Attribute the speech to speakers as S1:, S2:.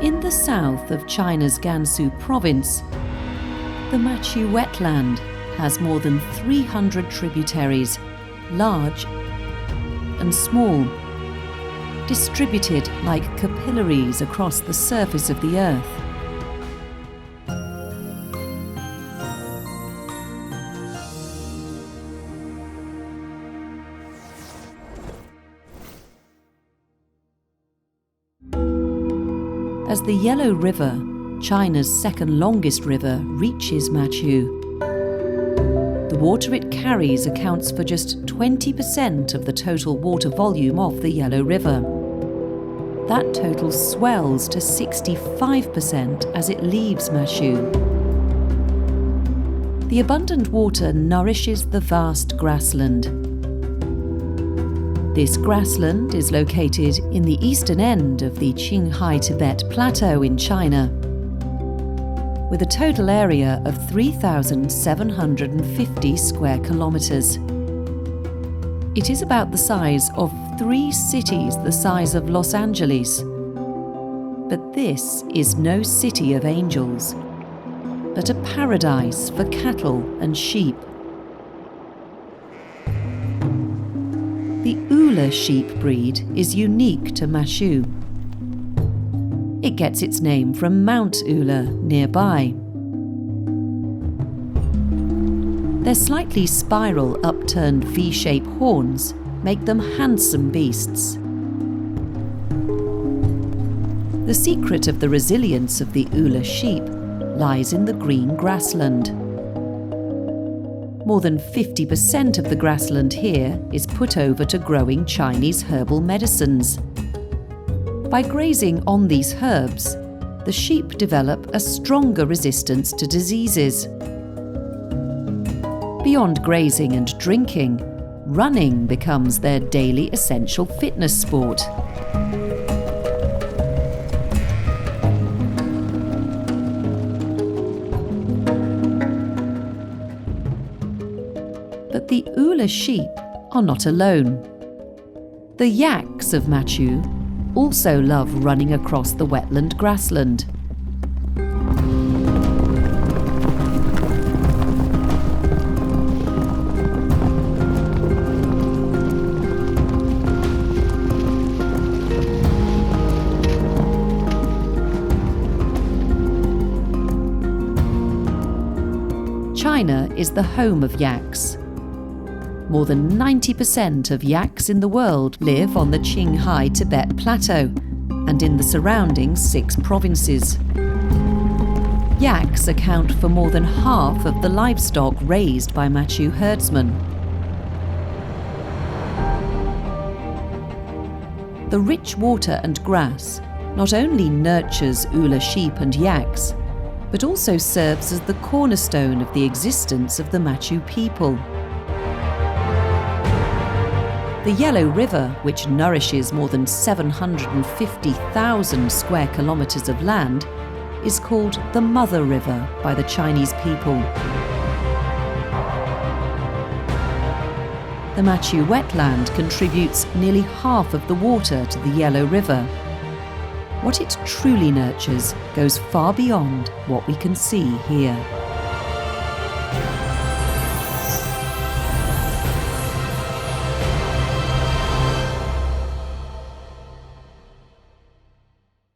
S1: In the south of China's Gansu province, the Maqu Wetland has more than 300 tributaries, large and small, distributed like capillaries across the surface of the earth. As the Yellow River, China's second longest river, reaches Maqu, the water it carries accounts for just 20% of the total water volume of the Yellow River. That total swells to 65% as it leaves Maqu. The abundant water nourishes the vast grassland. This grassland is located in the eastern end of the Qinghai Tibet Plateau in China, with a total area of 3,750 square kilometers. It is about the size of 3 cities the size of Los Angeles. But this is no city of angels, but a paradise for cattle and sheep. The Ula sheep breed is unique to Maqu. It gets its name from Mount Ula nearby. Their slightly spiral, upturned V-shaped horns make them handsome beasts. The secret of the resilience of the Ula sheep lies in the green grassland. More than 50% of the grassland here is put over to growing Chinese herbal medicines. By grazing on these herbs, the sheep develop a stronger resistance to diseases. Beyond grazing and drinking, running becomes their daily essential fitness sport. But the Ula sheep are not alone. The Yaks of Maqu also love running across the wetland grassland. China is the home of yaks. More than 90% of yaks in the world live on the Qinghai Tibet Plateau and in the surrounding 6 provinces. Yaks account for more than half of the livestock raised by Maqu herdsmen. The rich water and grass not only nurtures Ula sheep and yaks, but also serves as the cornerstone of the existence of the Maqu people. The Yellow River, which nourishes more than 750,000 square kilometers of land, is called the Mother River by the Chinese people. The Maqu Wetland contributes nearly half of the water to the Yellow River. What it truly nurtures goes far beyond what we can see here.